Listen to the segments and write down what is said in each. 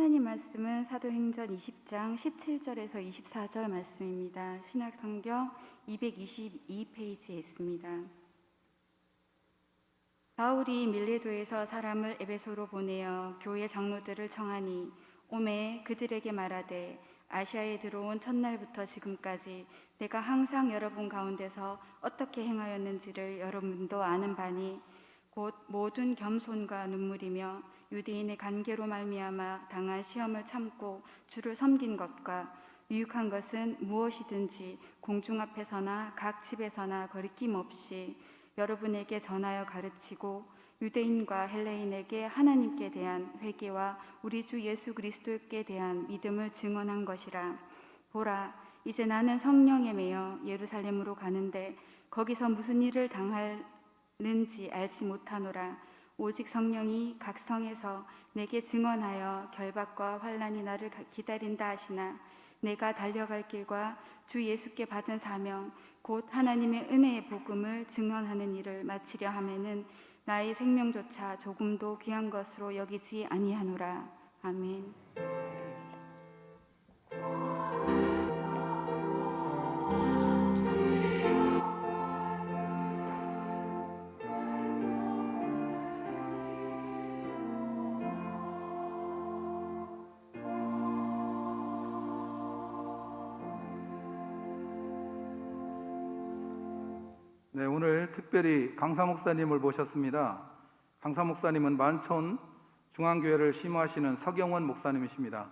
하나님 말씀은 사도행전 20장 17절에서 24절 말씀입니다. 신약성경 222페이지에 있습니다. 바울이 밀레도에서 사람을 에베소로 보내어 교회 장로들을 청하니 오매 그들에게 말하되 아시아에 들어온 첫날부터 지금까지 내가 항상 여러분 가운데서 어떻게 행하였는지를 여러분도 아는 바니 곧 모든 겸손과 눈물이며 유대인의 관계로 말미암아 당한 시험을 참고 주를 섬긴 것과 유익한 것은 무엇이든지 공중 앞에서나 각 집에서나 거리낌 없이 여러분에게 전하여 가르치고 유대인과 헬레인에게 하나님께 대한 회개와 우리 주 예수 그리스도께 대한 믿음을 증언한 것이라. 보라, 이제 나는 성령에 매여 예루살렘으로 가는데 거기서 무슨 일을 당할는지 알지 못하노라. 오직 성령이 각 성에서 내게 증언하여 결박과 환난이 나를 기다린다 하시나 내가 달려갈 길과 주 예수께 받은 사명 곧 하나님의 은혜의 복음을 증언하는 일을 마치려 하면은 나의 생명조차 조금도 귀한 것으로 여기지 아니하노라. 아멘. 네, 오늘 특별히 강사 목사님을 모셨습니다. 강사 목사님은 만촌 중앙교회를 심호하시는 서경원 목사님이십니다.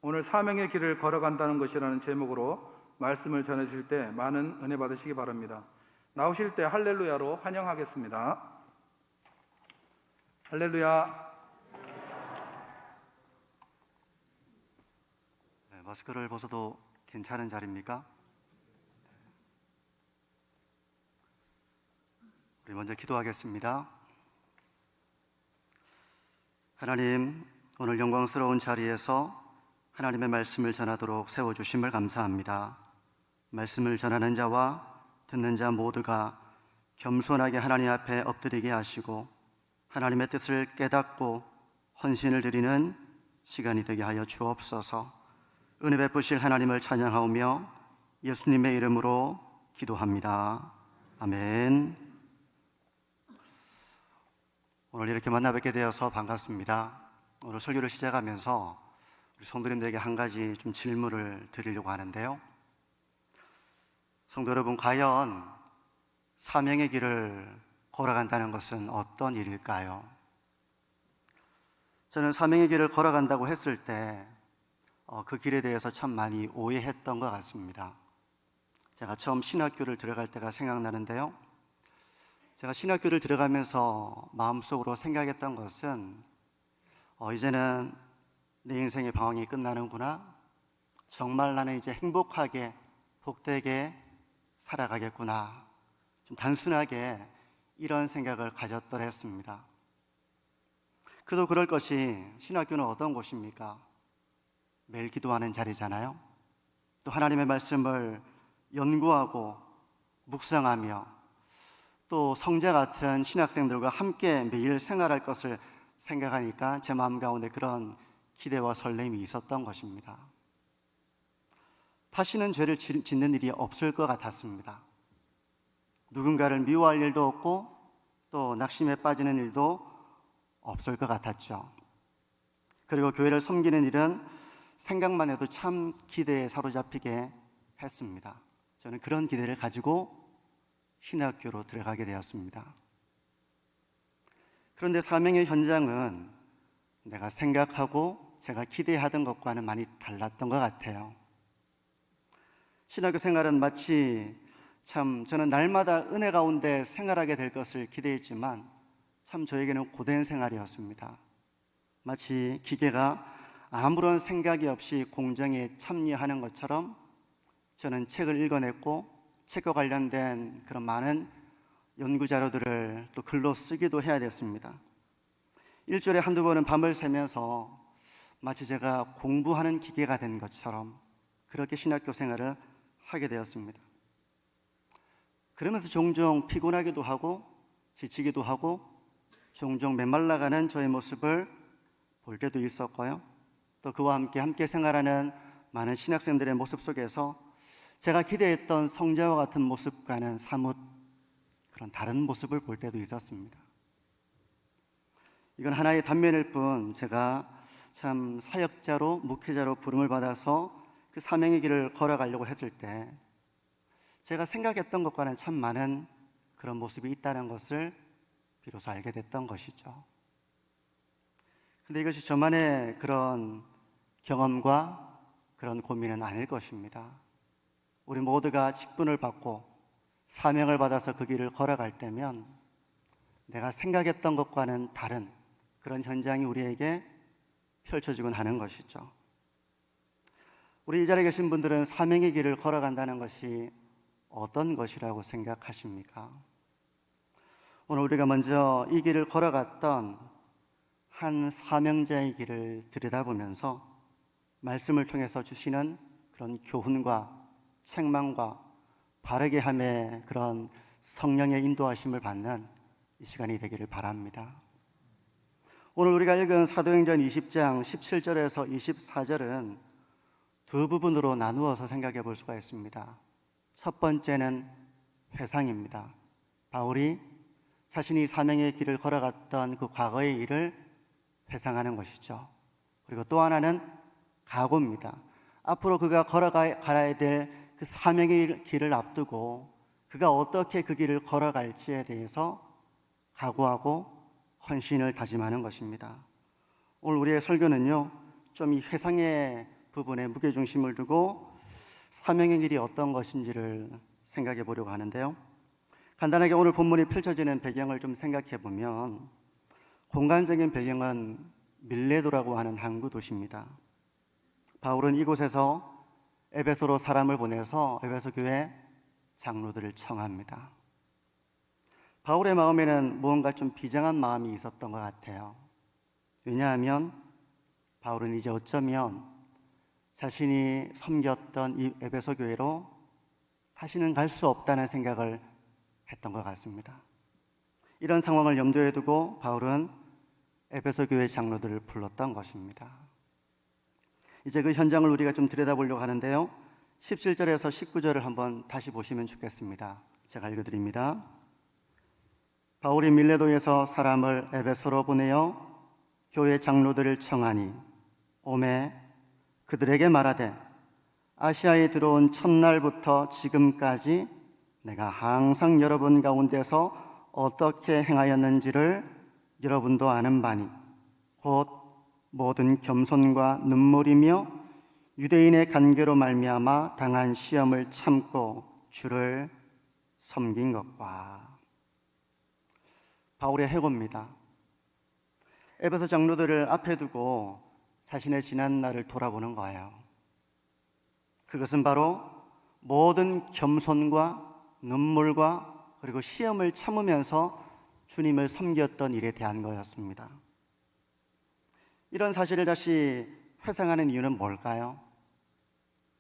오늘 사명의 길을 걸어간다는 것이라는 제목으로 말씀을 전해주실 때 많은 은혜 받으시기 바랍니다. 나오실 때 할렐루야로 환영하겠습니다. 할렐루야. 네, 마스크를 벗어도 괜찮은 자리입니까? 우리 먼저 기도하겠습니다. 하나님, 오늘 영광스러운 자리에서 하나님의 말씀을 전하도록 세워주심을 감사합니다. 말씀을 전하는 자와 듣는 자 모두가 겸손하게 하나님 앞에 엎드리게 하시고 하나님의 뜻을 깨닫고 헌신을 드리는 시간이 되게 하여 주옵소서. 은혜 베푸실 하나님을 찬양하오며 예수님의 이름으로 기도합니다. 아멘. 오늘 이렇게 만나 뵙게 되어서 반갑습니다. 오늘 설교를 시작하면서 우리 성도님들에게 한 가지 좀 질문을 드리려고 하는데요. 성도 여러분, 과연 사명의 길을 걸어간다는 것은 어떤 일일까요? 저는 사명의 길을 걸어간다고 했을 때 그 길에 대해서 참 많이 오해했던 것 같습니다. 제가 처음 신학교를 들어갈 때가 생각나는데요. 제가 신학교를 들어가면서 마음속으로 생각했던 것은 이제는 내 인생의 방황이 끝나는구나. 정말 나는 이제 행복하게 복되게 살아가겠구나. 좀 단순하게 이런 생각을 가졌더랬습니다. 그도 그럴 것이 신학교는 어떤 곳입니까? 매일 기도하는 자리잖아요. 또 하나님의 말씀을 연구하고 묵상하며 또 성자 같은 신학생들과 함께 매일 생활할 것을 생각하니까 제 마음 가운데 그런 기대와 설렘이 있었던 것입니다. 다시는 죄를 짓는 일이 없을 것 같았습니다. 누군가를 미워할 일도 없고 또 낙심에 빠지는 일도 없을 것 같았죠. 그리고 교회를 섬기는 일은 생각만 해도 참 기대에 사로잡히게 했습니다. 저는 그런 기대를 가지고 신학교로 들어가게 되었습니다. 그런데 사명의 현장은 내가 생각하고 제가 기대하던 것과는 많이 달랐던 것 같아요. 신학교 생활은 마치 저는 날마다 은혜 가운데 생활하게 될 것을 기대했지만 참 저에게는 고된 생활이었습니다. 마치 기계가 아무런 생각이 없이 공정에 참여하는 것처럼 저는 책을 읽어냈고 책과 관련된 그런 많은 연구 자료들을 또 글로 쓰기도 해야 됐습니다. 일주일에 한두 번은 밤을 새면서 마치 제가 공부하는 기계가 된 것처럼 그렇게 신학교 생활을 하게 되었습니다. 그러면서 종종 피곤하기도 하고 지치기도 하고 종종 메말라가는 저의 모습을 볼 때도 있었고요. 또 그와 함께 생활하는 많은 신학생들의 모습 속에서 제가 기대했던 성자와 같은 모습과는 사뭇 그런 다른 모습을 볼 때도 있었습니다. 이건 하나의 단면일 뿐, 제가 참 사역자로, 목회자로 부름을 받아서 그 사명의 길을 걸어가려고 했을 때 제가 생각했던 것과는 참 많은 그런 모습이 있다는 것을 비로소 알게 됐던 것이죠. 근데 이것이 저만의 그런 경험과 그런 고민은 아닐 것입니다. 우리 모두가 직분을 받고 사명을 받아서 그 길을 걸어갈 때면 내가 생각했던 것과는 다른 그런 현장이 우리에게 펼쳐지곤 하는 것이죠. 우리 이 자리에 계신 분들은 사명의 길을 걸어간다는 것이 어떤 것이라고 생각하십니까? 오늘 우리가 먼저 이 길을 걸어갔던 한 사명자의 길을 들여다보면서 말씀을 통해서 주시는 그런 교훈과 책망과 바르게 함의 그런 성령의 인도하심을 받는 이 시간이 되기를 바랍니다. 오늘 우리가 읽은 사도행전 20장 17절에서 24절은 두 부분으로 나누어서 생각해 볼 수가 있습니다. 첫 번째는 회상입니다. 바울이 자신이 사명의 길을 걸어갔던 그 과거의 일을 회상하는 것이죠. 그리고 또 하나는 각오입니다. 앞으로 그가 걸어가야 될 그 사명의 길을 앞두고 그가 어떻게 그 길을 걸어갈지에 대해서 각오하고 헌신을 다짐하는 것입니다. 오늘 우리의 설교는요, 좀 이 회상의 부분에 무게중심을 두고 사명의 길이 어떤 것인지를 생각해 보려고 하는데요. 간단하게 오늘 본문이 펼쳐지는 배경을 좀 생각해 보면 공간적인 배경은 밀레도라고 하는 항구 도시입니다. 바울은 이곳에서 에베소로 사람을 보내서 에베소 교회 장로들을 청합니다. 바울의 마음에는 무언가 좀 비장한 마음이 있었던 것 같아요. 왜냐하면 바울은 이제 어쩌면 자신이 섬겼던 이 에베소 교회로 다시는 갈 수 없다는 생각을 했던 것 같습니다. 이런 상황을 염두에 두고 바울은 에베소 교회 장로들을 불렀던 것입니다. 이제 그 현장을 우리가 좀 들여다보려고 하는데요, 17절에서 19절을 한번 다시 보시면 좋겠습니다. 제가 읽어드립니다. 바울이 밀레도에서 사람을 에베소로 보내어 교회 장로들을 청하니 오매 그들에게 말하되 아시아에 들어온 첫날부터 지금까지 내가 항상 여러분 가운데서 어떻게 행하였는지를 여러분도 아는 바니 곧 모든 겸손과 눈물이며 유대인의 간계로 말미암아 당한 시험을 참고 주를 섬긴 것과. 바울의 해고입니다. 에베소 장로들을 앞에 두고 자신의 지난 날을 돌아보는 거예요. 그것은 바로 모든 겸손과 눈물과 그리고 시험을 참으면서 주님을 섬겼던 일에 대한 거였습니다. 이런 사실을 다시 회상하는 이유는 뭘까요?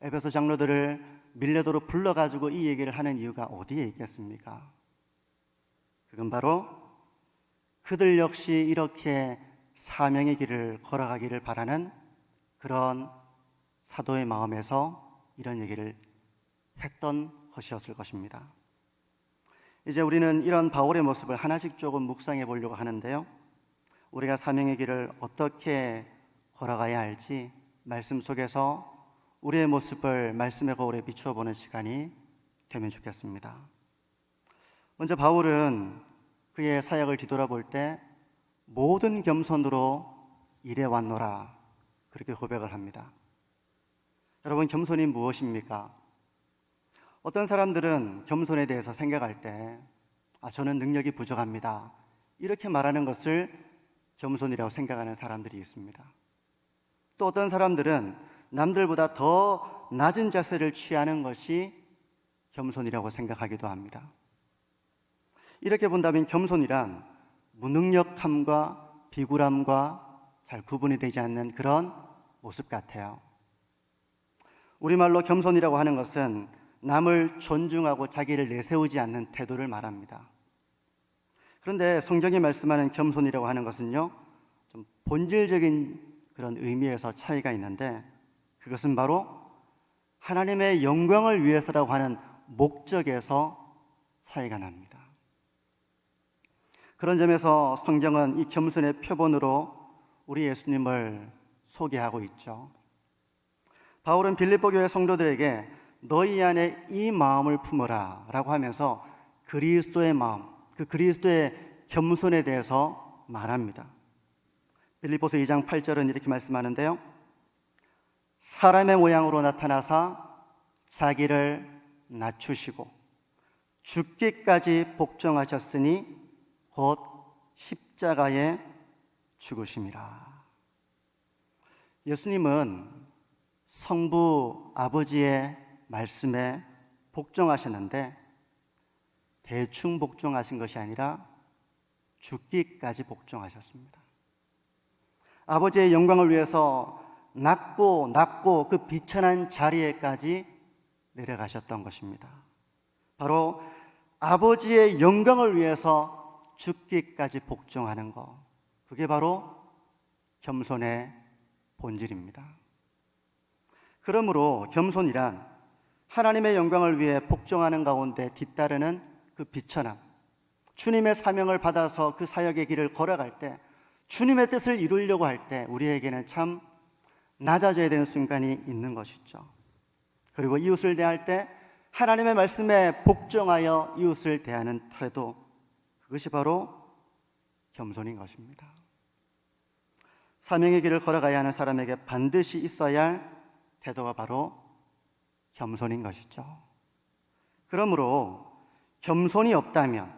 에베소 장로들을 밀레도로 불러가지고 이 얘기를 하는 이유가 어디에 있겠습니까? 그건 바로 그들 역시 이렇게 사명의 길을 걸어가기를 바라는 그런 사도의 마음에서 이런 얘기를 했던 것이었을 것입니다. 이제 우리는 이런 바울의 모습을 하나씩 조금 묵상해 보려고 하는데요, 우리가 사명의 길을 어떻게 걸어가야 할지 말씀 속에서 우리의 모습을 말씀의 거울에 비추어 보는 시간이 되면 좋겠습니다. 먼저 바울은 그의 사역을 뒤돌아볼 때 모든 겸손으로 일해 왔노라 그렇게 고백을 합니다. 여러분, 겸손이 무엇입니까? 어떤 사람들은 겸손에 대해서 생각할 때 저는 능력이 부족합니다 이렇게 말하는 것을 겸손이라고 생각하는 사람들이 있습니다. 또 어떤 사람들은 남들보다 더 낮은 자세를 취하는 것이 겸손이라고 생각하기도 합니다. 이렇게 본다면 겸손이란 무능력함과 비굴함과 잘 구분이 되지 않는 그런 모습 같아요. 우리말로 겸손이라고 하는 것은 남을 존중하고 자기를 내세우지 않는 태도를 말합니다. 그런데 성경이 말씀하는 겸손이라고 하는 것은요, 좀 본질적인 그런 의미에서 차이가 있는데, 그것은 바로 하나님의 영광을 위해서라고 하는 목적에서 차이가 납니다. 그런 점에서 성경은 이 겸손의 표본으로 우리 예수님을 소개하고 있죠. 바울은 빌립보 교회 성도들에게 너희 안에 이 마음을 품어라 라고 하면서 그리스도의 마음, 그 그리스도의 겸손에 대해서 말합니다. 빌립보서 2장 8절은 이렇게 말씀하는데요. 사람의 모양으로 나타나사 자기를 낮추시고 죽기까지 복종하셨으니 곧 십자가에 죽으심이라. 예수님은 성부 아버지의 말씀에 복종하셨는데 대충 복종하신 것이 아니라 죽기까지 복종하셨습니다. 아버지의 영광을 위해서 낮고 그 비천한 자리에까지 내려가셨던 것입니다. 바로 아버지의 영광을 위해서 죽기까지 복종하는 것, 그게 바로 겸손의 본질입니다. 그러므로 겸손이란 하나님의 영광을 위해 복종하는 가운데 뒤따르는 그 비천함, 주님의 사명을 받아서 그 사역의 길을 걸어갈 때, 주님의 뜻을 이루려고 할 때 우리에게는 참 낮아져야 되는 순간이 있는 것이죠. 그리고 이웃을 대할 때 하나님의 말씀에 복종하여 이웃을 대하는 태도, 그것이 바로 겸손인 것입니다. 사명의 길을 걸어가야 하는 사람에게 반드시 있어야 할 태도가 바로 겸손인 것이죠. 그러므로 겸손이 없다면,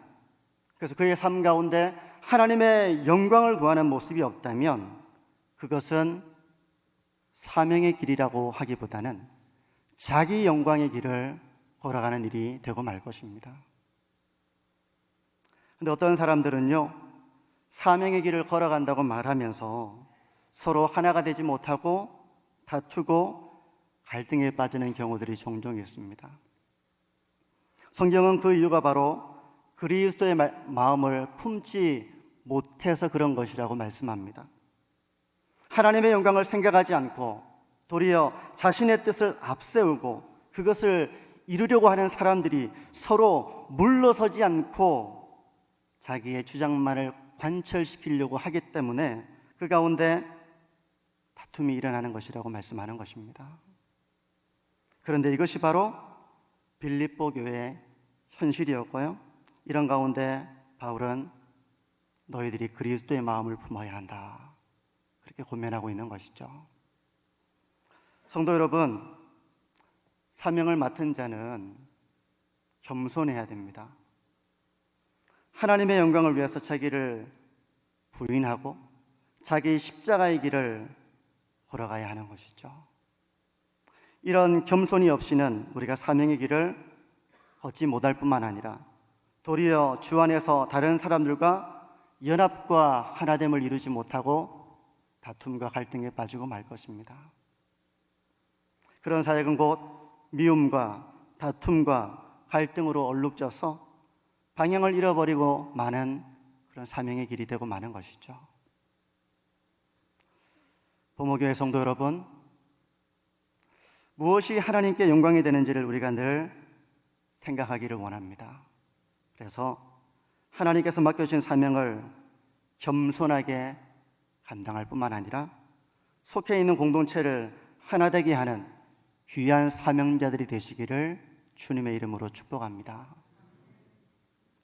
그래서 그의 삶 가운데 하나님의 영광을 구하는 모습이 없다면 그것은 사명의 길이라고 하기보다는 자기 영광의 길을 걸어가는 일이 되고 말 것입니다. 그런데 어떤 사람들은요, 사명의 길을 걸어간다고 말하면서 서로 하나가 되지 못하고 다투고 갈등에 빠지는 경우들이 종종 있습니다. 성경은 그 이유가 바로 그리스도의 마음을 품지 못해서 그런 것이라고 말씀합니다. 하나님의 영광을 생각하지 않고 도리어 자신의 뜻을 앞세우고 그것을 이루려고 하는 사람들이 서로 물러서지 않고 자기의 주장만을 관철시키려고 하기 때문에 그 가운데 다툼이 일어나는 것이라고 말씀하는 것입니다. 그런데 이것이 바로 빌립보 교회의 현실이었고요, 이런 가운데 바울은 너희들이 그리스도의 마음을 품어야 한다, 그렇게 고면하고 있는 것이죠. 성도 여러분, 사명을 맡은 자는 겸손해야 됩니다. 하나님의 영광을 위해서 자기를 부인하고 자기 십자가의 길을 걸어가야 하는 것이죠. 이런 겸손이 없이는 우리가 사명의 길을 걷지 못할 뿐만 아니라 도리어 주 안에서 다른 사람들과 연합과 하나됨을 이루지 못하고 다툼과 갈등에 빠지고 말 것입니다. 그런 사역은 곧 미움과 다툼과 갈등으로 얼룩져서 방향을 잃어버리고 마는 그런 사명의 길이 되고 마는 것이죠. 보모교회 성도 여러분, 무엇이 하나님께 영광이 되는지를 우리가 늘 생각하기를 원합니다. 그래서 하나님께서 맡겨주신 사명을 겸손하게 감당할 뿐만 아니라 속해 있는 공동체를 하나 되게 하는 귀한 사명자들이 되시기를 주님의 이름으로 축복합니다.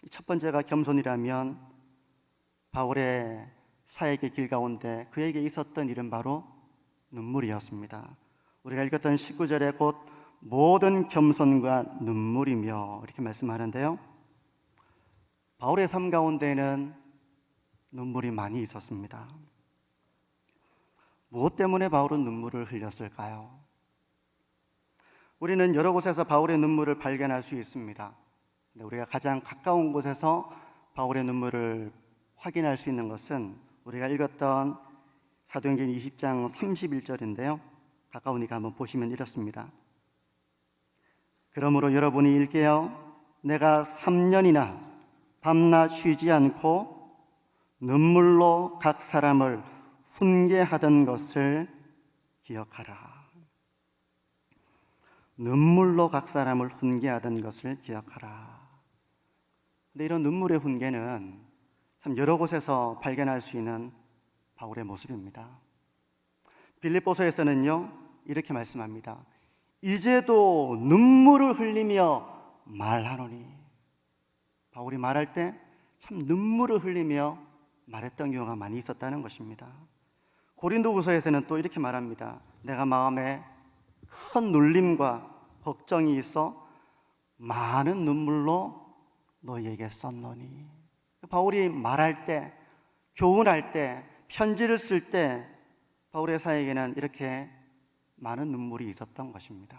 첫 번째가 겸손이라면 바울의 사역의 길 가운데 그에게 있었던 일은 바로 눈물이었습니다. 우리가 읽었던 19절에 곧 모든 겸손과 눈물이며 이렇게 말씀하는데요, 바울의 삶 가운데에는 눈물이 많이 있었습니다. 무엇 때문에 바울은 눈물을 흘렸을까요? 우리는 여러 곳에서 바울의 눈물을 발견할 수 있습니다. 우리가 가장 가까운 곳에서 바울의 눈물을 확인할 수 있는 것은 우리가 읽었던 사도행전 20장 31절인데요 가까우니까 한번 보시면 이렇습니다. 그러므로 여러분이 읽게요, 내가 3년이나 밤낮 쉬지 않고 눈물로 각 사람을 훈계하던 것을 기억하라. 눈물로 각 사람을 훈계하던 것을 기억하라. 근데 이런 눈물의 훈계는 참 여러 곳에서 발견할 수 있는 바울의 모습입니다. 빌립보서에서는요, 이렇게 말씀합니다. 이제도 눈물을 흘리며 말하노니. 바울이 말할 때 참 눈물을 흘리며 말했던 경우가 많이 있었다는 것입니다. 고린도후서에서는 또 이렇게 말합니다. 내가 마음에 큰 눌림과 걱정이 있어 많은 눈물로 너희에게 썼노니. 바울이 말할 때, 교훈할 때, 편지를 쓸 때 바울의 사역에는 이렇게 많은 눈물이 있었던 것입니다.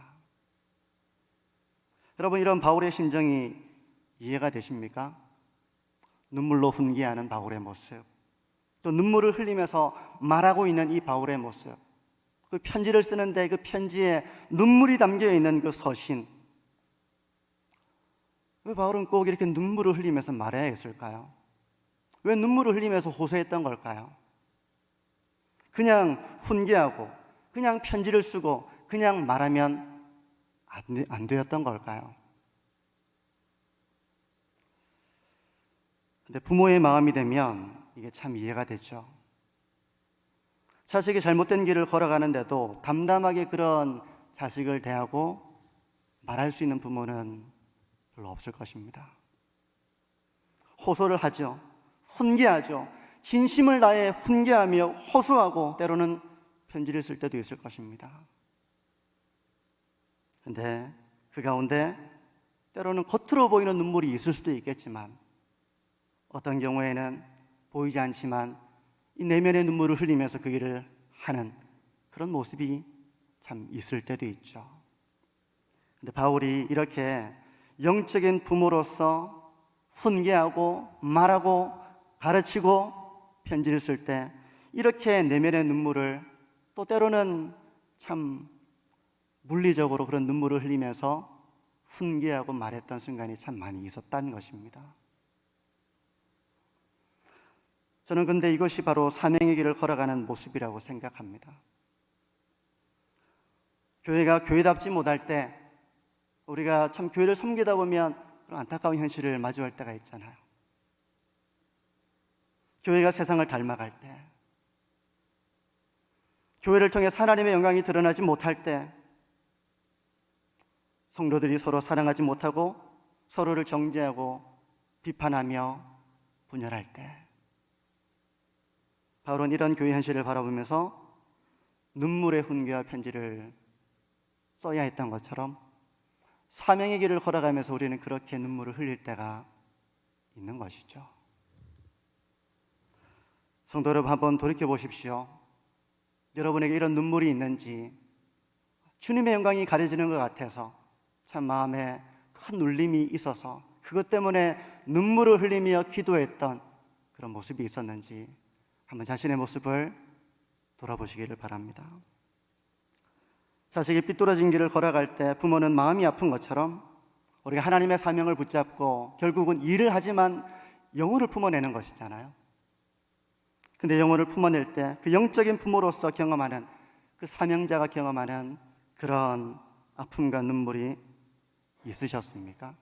여러분, 이런 바울의 심정이 이해가 되십니까? 눈물로 훈계하는 바울의 모습, 또 눈물을 흘리면서 말하고 있는 이 바울의 모습, 그 편지를 쓰는데 그 편지에 눈물이 담겨 있는 그 서신, 왜 바울은 꼭 이렇게 눈물을 흘리면서 말해야 했을까요? 왜 눈물을 흘리면서 호소했던 걸까요? 그냥 훈계하고 그냥 편지를 쓰고 그냥 말하면 안 되었던 걸까요? 근데 부모의 마음이 되면 이게 참 이해가 되죠. 자식이 잘못된 길을 걸어가는데도 담담하게 그런 자식을 대하고 말할 수 있는 부모는 별로 없을 것입니다. 호소를 하죠. 훈계하죠. 진심을 다해 훈계하며 호소하고 때로는 편지를 쓸 때도 있을 것입니다. 그런데 그 가운데 때로는 겉으로 보이는 눈물이 있을 수도 있겠지만 어떤 경우에는 보이지 않지만 이 내면의 눈물을 흘리면서 그 일을 하는 그런 모습이 참 있을 때도 있죠. 근데 바울이 이렇게 영적인 부모로서 훈계하고 말하고 가르치고 편지를 쓸 때 이렇게 내면의 눈물을 또 때로는 참 물리적으로 그런 눈물을 흘리면서 훈계하고 말했던 순간이 참 많이 있었다는 것입니다. 저는 근데 이것이 바로 사명의 길을 걸어가는 모습이라고 생각합니다. 교회가 교회답지 못할 때 우리가 참 교회를 섬기다 보면 그런 안타까운 현실을 마주할 때가 있잖아요. 교회가 세상을 닮아갈 때, 교회를 통해 하나님의 영광이 드러나지 못할 때, 성도들이 서로 사랑하지 못하고 서로를 정죄하고 비판하며 분열할 때, 바울은 이런 교회 현실을 바라보면서 눈물의 훈계와 편지를 써야 했던 것처럼 사명의 길을 걸어가면서 우리는 그렇게 눈물을 흘릴 때가 있는 것이죠. 성도 여러분, 한번 돌이켜 보십시오. 여러분에게 이런 눈물이 있는지, 주님의 영광이 가려지는 것 같아서 참 마음에 큰 눌림이 있어서 그것 때문에 눈물을 흘리며 기도했던 그런 모습이 있었는지 한번 자신의 모습을 돌아보시기를 바랍니다. 자식이 삐뚤어진 길을 걸어갈 때 부모는 마음이 아픈 것처럼 우리가 하나님의 사명을 붙잡고 결국은 일을 하지만 영혼을 품어내는 것이잖아요. 근데 영혼을 품어낼 때 그 영적인 부모로서 경험하는, 그 사명자가 경험하는 그런 아픔과 눈물이 있으셨습니까?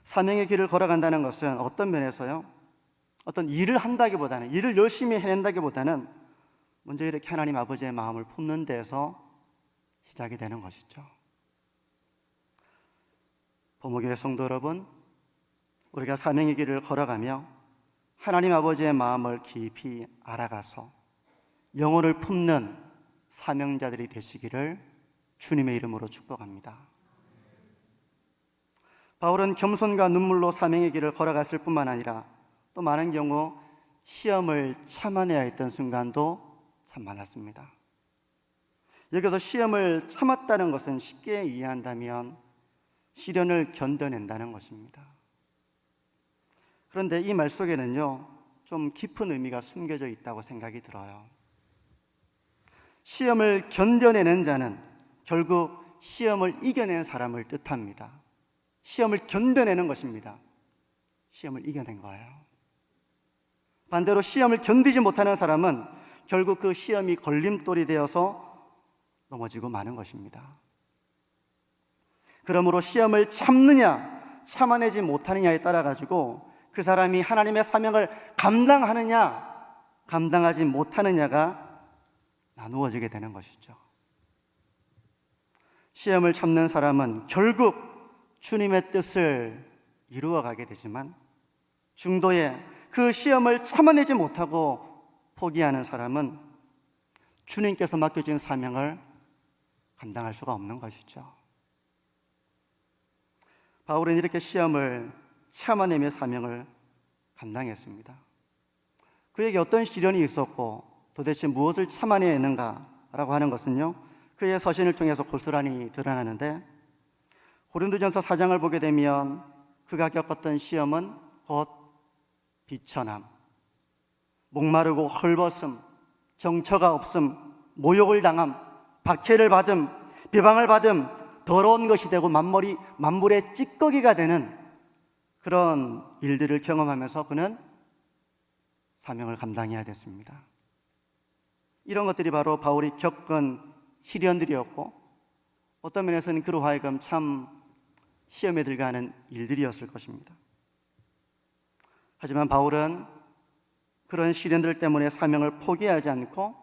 사명의 길을 걸어간다는 것은 어떤 면에서요, 어떤 일을 한다기보다는, 일을 열심히 해낸다기보다는 먼저 이렇게 하나님 아버지의 마음을 품는 데서 시작이 되는 것이죠. 보목교회 성도 여러분, 우리가 사명의 길을 걸어가며 하나님 아버지의 마음을 깊이 알아가서 영혼을 품는 사명자들이 되시기를 주님의 이름으로 축복합니다. 바울은 겸손과 눈물로 사명의 길을 걸어갔을 뿐만 아니라 또 많은 경우 시험을 참아내야 했던 순간도 참 많았습니다. 여기서 시험을 참았다는 것은 쉽게 이해한다면 시련을 견뎌낸다는 것입니다. 그런데 이 말 속에는요, 좀 깊은 의미가 숨겨져 있다고 생각이 들어요. 시험을 견뎌내는 자는 결국 시험을 이겨낸 사람을 뜻합니다. 시험을 견뎌내는 것입니다. 시험을 이겨낸 거예요. 반대로 시험을 견디지 못하는 사람은 결국 그 시험이 걸림돌이 되어서 넘어지고 마는 것입니다. 그러므로 시험을 참느냐 참아내지 못하느냐에 따라 가지고 그 사람이 하나님의 사명을 감당하느냐 감당하지 못하느냐가 나누어지게 되는 것이죠. 시험을 참는 사람은 결국 주님의 뜻을 이루어가게 되지만, 중도에 그 시험을 참아내지 못하고 포기하는 사람은 주님께서 맡겨준 사명을 감당할 수가 없는 것이죠. 바울은 이렇게 시험을 참아내며 사명을 감당했습니다. 그에게 어떤 시련이 있었고 도대체 무엇을 참아내는가라고 하는 것은요, 그의 서신을 통해서 고스란히 드러나는데, 고린도전서 4장을 보게 되면 그가 겪었던 시험은 곧 비천함, 목마르고 헐벗음, 정처가 없음, 모욕을 당함, 박해를 받음, 비방을 받음, 더러운 것이 되고 만물의 찌꺼기가 되는 그런 일들을 경험하면서 그는 사명을 감당해야 됐습니다. 이런 것들이 바로 바울이 겪은 시련들이었고, 어떤 면에서는 그로 하여금 참 시험에 들어가는 일들이었을 것입니다. 하지만 바울은 그런 시련들 때문에 사명을 포기하지 않고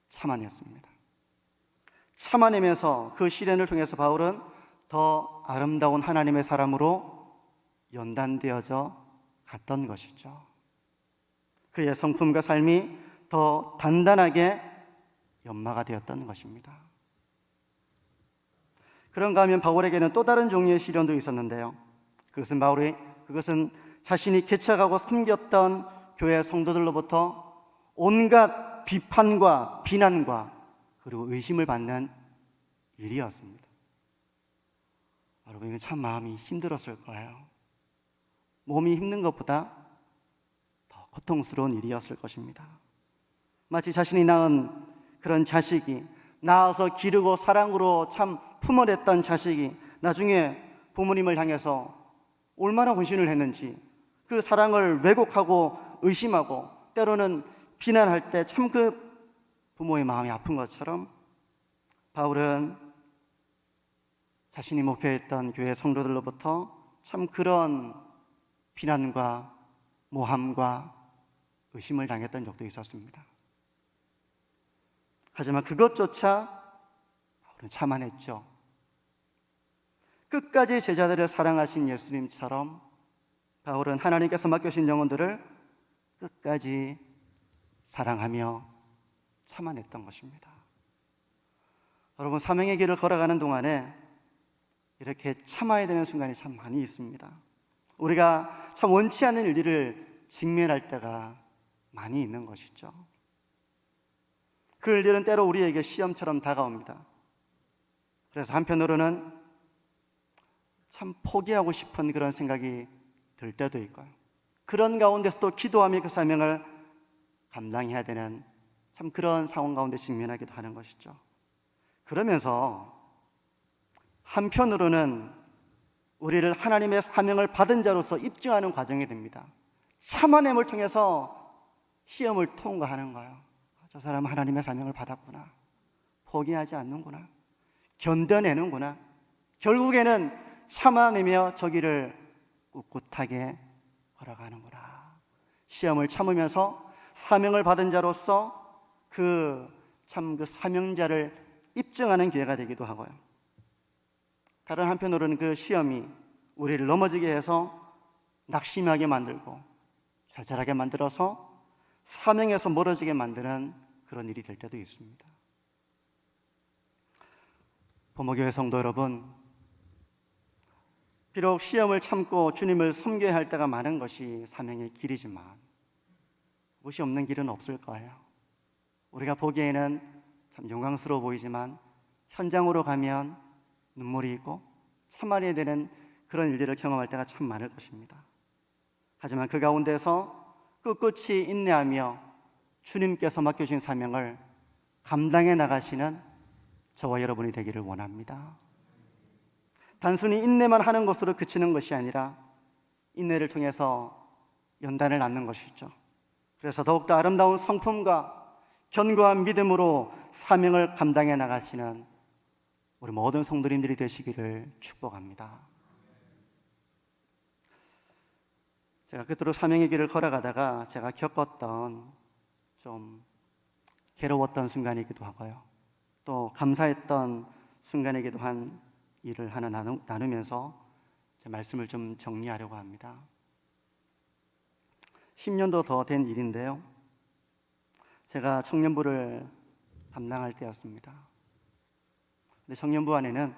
참아냈습니다. 참아내면서 그 시련을 통해서 바울은 더 아름다운 하나님의 사람으로 연단되어져 갔던 것이죠. 그의 성품과 삶이 더 단단하게 연마가 되었던 것입니다. 그런가 하면 바울에게는 또 다른 종류의 시련도 있었는데요, 그것은 자신이 개척하고 섬겼던 교회 성도들로부터 온갖 비판과 비난과 그리고 의심을 받는 일이었습니다. 여러분, 이게 참 마음이 힘들었을 거예요. 몸이 힘든 것보다 더 고통스러운 일이었을 것입니다. 마치 자신이 낳은 그런 자식이, 낳아서 기르고 사랑으로 참 품어냈던 자식이 나중에 부모님을 향해서 얼마나 헌신을 했는지 그 사랑을 왜곡하고 의심하고 때로는 비난할 때 참 그 부모의 마음이 아픈 것처럼, 바울은 자신이 목회했던 교회 성도들로부터 참 그런 비난과 모함과 의심을 당했던 적도 있었습니다. 하지만 그것조차 바울은 참아냈죠. 끝까지 제자들을 사랑하신 예수님처럼 바울은 하나님께서 맡겨신 영혼들을 끝까지 사랑하며 참아냈던 것입니다. 여러분, 사명의 길을 걸어가는 동안에 이렇게 참아야 되는 순간이 참 많이 있습니다. 우리가 참 원치 않는 일들을 직면할 때가 많이 있는 것이죠. 그 일들은 때로 우리에게 시험처럼 다가옵니다. 그래서 한편으로는 참 포기하고 싶은 그런 생각이 들 때도 있고요, 그런 가운데서도 기도하며 그 사명을 감당해야 되는 참 그런 상황 가운데 직면하기도 하는 것이죠. 그러면서 한편으로는 우리를 하나님의 사명을 받은 자로서 입증하는 과정이 됩니다. 참아냄을 통해서 시험을 통과하는 거예요. 저 사람은 하나님의 사명을 받았구나, 포기하지 않는구나, 견뎌내는구나, 결국에는 참아내며 저 길을 꿋꿋하게 걸어가는구나. 시험을 참으면서 사명을 받은 자로서 그 사명자를 입증하는 기회가 되기도 하고요, 다른 한편으로는 그 시험이 우리를 넘어지게 해서 낙심하게 만들고 좌절하게 만들어서 사명에서 멀어지게 만드는 그런 일이 될 때도 있습니다. 부모교회 성도 여러분, 비록 시험을 참고 주님을 섬겨야 할 때가 많은 것이 사명의 길이지만 그것이 없는 길은 없을 거예요. 우리가 보기에는 참 영광스러워 보이지만 현장으로 가면 눈물이 있고 참아내야 되는 그런 일들을 경험할 때가 참 많을 것입니다. 하지만 그 가운데서 꿋꿋이 인내하며 주님께서 맡겨주신 사명을 감당해 나가시는 저와 여러분이 되기를 원합니다. 단순히 인내만 하는 것으로 그치는 것이 아니라 인내를 통해서 연단을 낳는 것이죠. 그래서 더욱더 아름다운 성품과 견고한 믿음으로 사명을 감당해 나가시는 우리 모든 성도님들이 되시기를 축복합니다. 제가 끝으로 사명의 길을 걸어가다가 제가 겪었던 좀 괴로웠던 순간이기도 하고요, 또 감사했던 순간이기도 한 일을 하나 나누면서 제 말씀을 좀 정리하려고 합니다. 10년도 더 된 일인데요, 제가 청년부를 담당할 때였습니다. 근데 청년부 안에는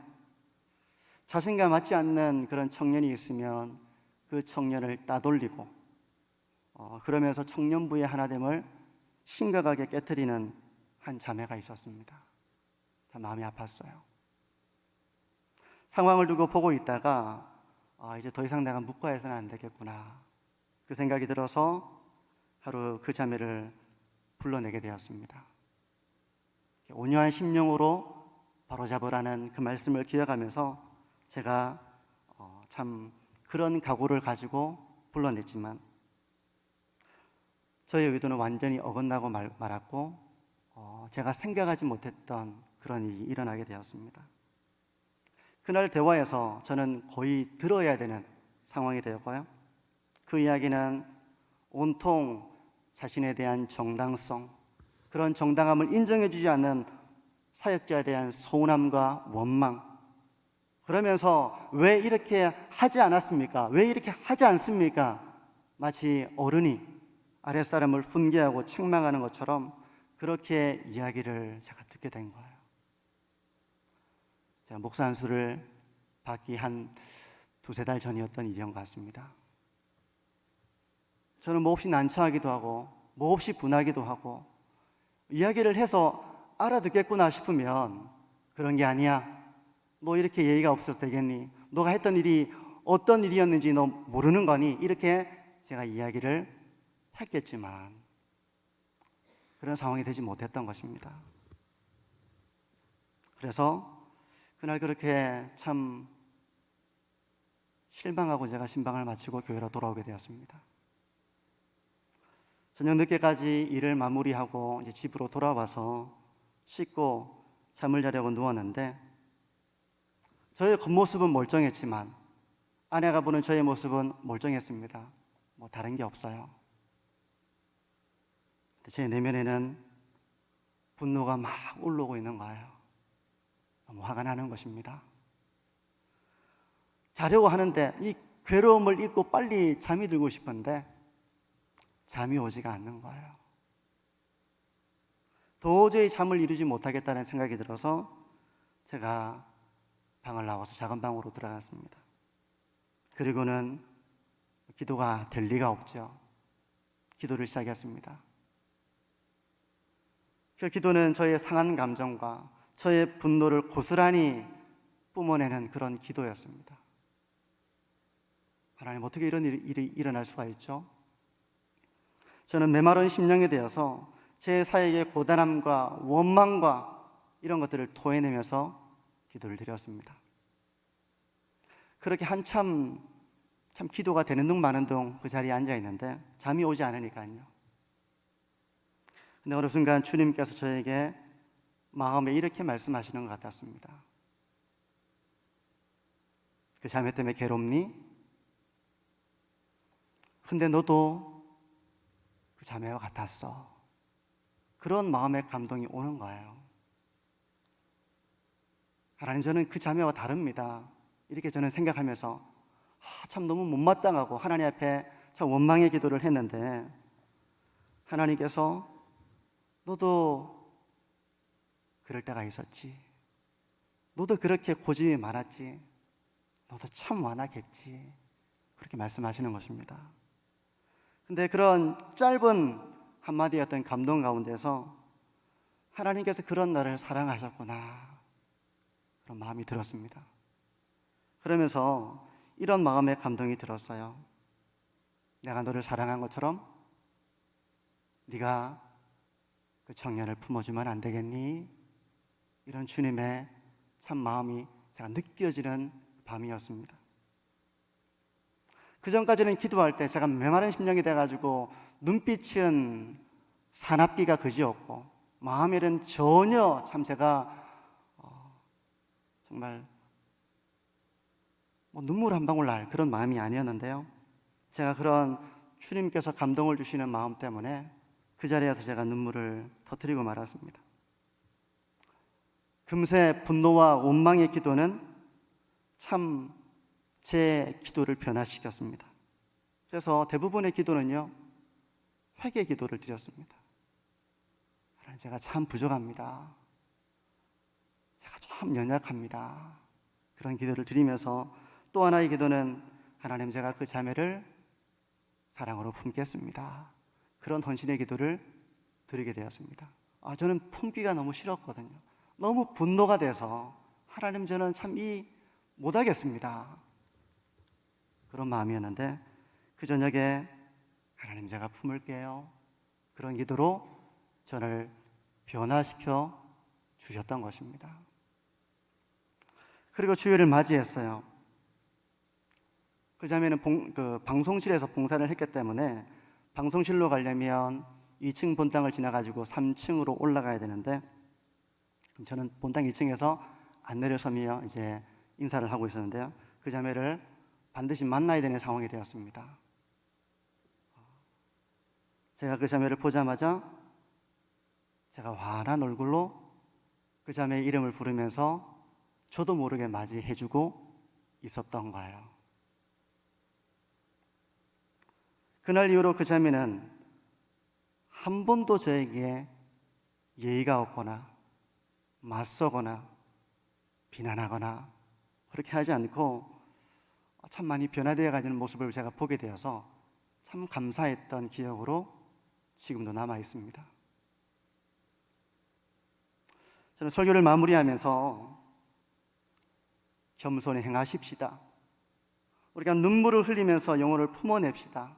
자신과 맞지 않는 그런 청년이 있으면 그 청년을 따돌리고 그러면서 청년부의 하나됨을 심각하게 깨트리는 한 자매가 있었습니다. 참 마음이 아팠어요. 상황을 두고 보고 있다가 이제 더 이상 내가 묵과해서는 안 되겠구나, 그 생각이 들어서 하루 그 자매를 불러내게 되었습니다. 온유한 심령으로 바로잡으라는 그 말씀을 기억하면서 제가 참 그런 각오를 가지고 불러냈지만 저의 의도는 완전히 어긋나고 말았고 제가 생각하지 못했던 그런 일이 일어나게 되었습니다. 그날 대화에서 저는 거의 들어야 되는 상황이 되었고요, 그 이야기는 온통 자신에 대한 정당성, 그런 정당함을 인정해주지 않는 사역자에 대한 서운함과 원망, 그러면서 왜 이렇게 하지 않았습니까? 왜 이렇게 하지 않습니까? 마치 어른이 아랫사람을 훈계하고 책망하는 것처럼 그렇게 이야기를 제가 듣게 된 거예요. 제가 목사 안수를 받기 한 두세 달 전이었던 일인 것 같습니다. 저는 몹시 난처하기도 하고 몹시 분하기도 하고, 이야기를 해서 알아듣겠구나 싶으면 그런 게 아니야, 너 이렇게 예의가 없어서 되겠니? 너가 했던 일이 어떤 일이었는지 너 모르는 거니? 이렇게 제가 이야기를 했겠지만 그런 상황이 되지 못했던 것입니다. 그래서 그날 그렇게 참 실망하고 제가 신방을 마치고 교회로 돌아오게 되었습니다. 저녁 늦게까지 일을 마무리하고 이제 집으로 돌아와서 씻고 잠을 자려고 누웠는데 저의 겉모습은 멀쩡했지만 아내가 보는 저의 모습은 멀쩡했습니다. 뭐 다른 게 없어요. 제 내면에는 분노가 막 올라오고 있는 거예요. 너무 화가 나는 것입니다. 자려고 하는데 이 괴로움을 잊고 빨리 잠이 들고 싶은데 잠이 오지가 않는 거예요. 도저히 잠을 이루지 못하겠다는 생각이 들어서 제가 방을 나와서 작은 방으로 들어갔습니다. 그리고는 기도가 될 리가 없죠. 기도를 시작했습니다. 그 기도는 저의 상한 감정과 저의 분노를 고스란히 뿜어내는 그런 기도였습니다. 하나님, 어떻게 이런 일이 일어날 수가 있죠? 저는 메마른 심령이 되어서 제 사역의 고단함과 원망과 이런 것들을 토해내면서 기도를 드렸습니다. 그렇게 한참 참 기도가 되는 둥 마는 둥 그 자리에 앉아 있는데 잠이 오지 않으니까요. 근데 어느 순간 주님께서 저에게 마음에 이렇게 말씀하시는 것 같았습니다. 그 자매 때문에 괴롭니? 근데 너도 그 자매와 같았어. 그런 마음의 감동이 오는 거예요. 하나님, 저는 그 자매와 다릅니다. 이렇게 저는 생각하면서 참 너무 못마땅하고 하나님 앞에 참 원망의 기도를 했는데 하나님께서 너도 그럴 때가 있었지. 너도 그렇게 고집이 많았지. 너도 참 완악했지. 그렇게 말씀하시는 것입니다. 근데 그런 짧은 한마디의 어떤 감동 가운데서 하나님께서 그런 나를 사랑하셨구나, 그런 마음이 들었습니다. 그러면서 이런 마음의 감동이 들었어요. 내가 너를 사랑한 것처럼 네가 그 청년을 품어주면 안 되겠니? 이런 주님의 참 마음이 제가 느껴지는 밤이었습니다. 그 전까지는 기도할 때 제가 메마른 심령이 돼가지고 눈빛은 사납기가 그지없고 마음에는 전혀 참 제가 정말 눈물 한 방울 날 그런 마음이 아니었는데요. 제가 그런 주님께서 감동을 주시는 마음 때문에 그 자리에서 제가 눈물을 터뜨리고 말았습니다. 금세 분노와 원망의 기도는 참 제 기도를 변화시켰습니다. 그래서 대부분의 기도는요, 회개 기도를 드렸습니다. 하나님, 제가 참 부족합니다. 제가 참 연약합니다. 그런 기도를 드리면서 또 하나의 기도는 하나님, 제가 그 자매를 사랑으로 품겠습니다. 그런 헌신의 기도를 드리게 되었습니다. 저는 품기가 너무 싫었거든요. 너무 분노가 돼서 하나님, 저는 참 못하겠습니다. 그런 마음이었는데 그 저녁에 하나님, 제가 품을게요. 그런 기도로 저를 변화시켜 주셨던 것입니다. 그리고 주일을 맞이했어요. 그 자매는 방송실에서 봉사를 했기 때문에 방송실로 가려면 2층 본당을 지나가지고 3층으로 올라가야 되는데 저는 본당 2층에서 안 내려서며 이제 인사를 하고 있었는데요. 그 자매를 반드시 만나야 되는 상황이 되었습니다. 제가 그 자매를 보자마자 제가 환한 얼굴로 그 자매의 이름을 부르면서 저도 모르게 맞이해주고 있었던 거예요. 그날 이후로 그 자매는 한 번도 저에게 예의가 없거나 맞서거나 비난하거나 그렇게 하지 않고 참 많이 변화되어 가는 모습을 제가 보게 되어서 참 감사했던 기억으로 지금도 남아 있습니다. 저는 설교를 마무리하면서 겸손히 행하십시다. 우리가 눈물을 흘리면서 영혼을 품어냅시다.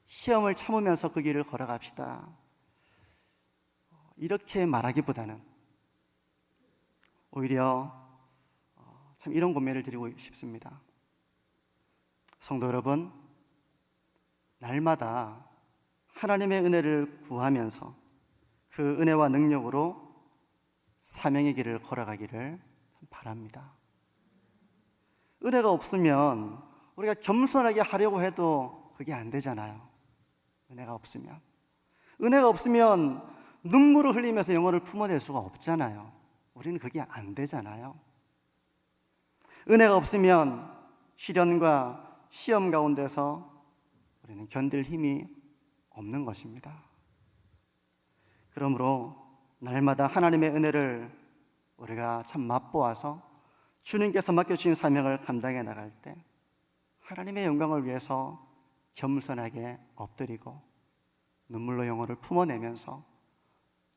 시험을 참으면서 그 길을 걸어갑시다. 이렇게 말하기보다는 오히려 참 이런 권면을 드리고 싶습니다. 성도 여러분, 날마다 하나님의 은혜를 구하면서 그 은혜와 능력으로 사명의 길을 걸어가기를 바랍니다. 은혜가 없으면 우리가 겸손하게 하려고 해도 그게 안 되잖아요. 은혜가 없으면 눈물을 흘리면서 영혼을 품어낼 수가 없잖아요. 우리는 그게 안 되잖아요. 은혜가 없으면 시련과 시험 가운데서 우리는 견딜 힘이 없는 것입니다. 그러므로 날마다 하나님의 은혜를 우리가 참 맛보아서 주님께서 맡겨주신 사명을 감당해 나갈 때 하나님의 영광을 위해서 겸손하게 엎드리고 눈물로 영혼을 품어내면서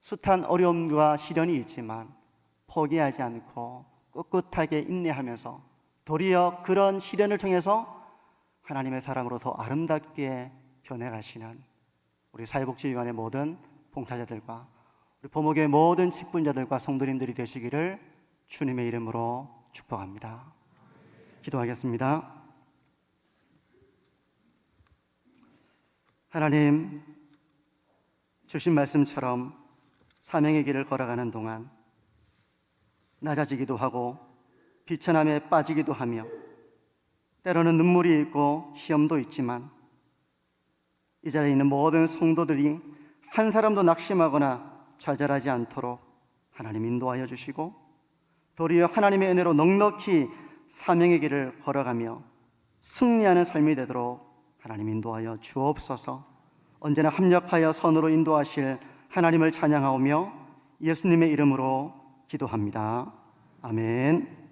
숱한 어려움과 시련이 있지만 포기하지 않고 꿋꿋하게 인내하면서 도리어 그런 시련을 통해서 하나님의 사랑으로 더 아름답게 변해가시는 우리 사회복지위원회 모든 봉사자들과 우리 보목의 모든 직분자들과 성도님들이 되시기를 주님의 이름으로 축복합니다. 기도하겠습니다. 하나님, 주신 말씀처럼 사명의 길을 걸어가는 동안 낮아지기도 하고 비천함에 빠지기도 하며 때로는 눈물이 있고 시험도 있지만 이 자리에 있는 모든 성도들이 한 사람도 낙심하거나 좌절하지 않도록 하나님 인도하여 주시고 도리어 하나님의 은혜로 넉넉히 사명의 길을 걸어가며 승리하는 삶이 되도록 하나님 인도하여 주옵소서. 언제나 합력하여 선으로 인도하실 하나님을 찬양하오며 예수님의 이름으로 기도합니다. 아멘.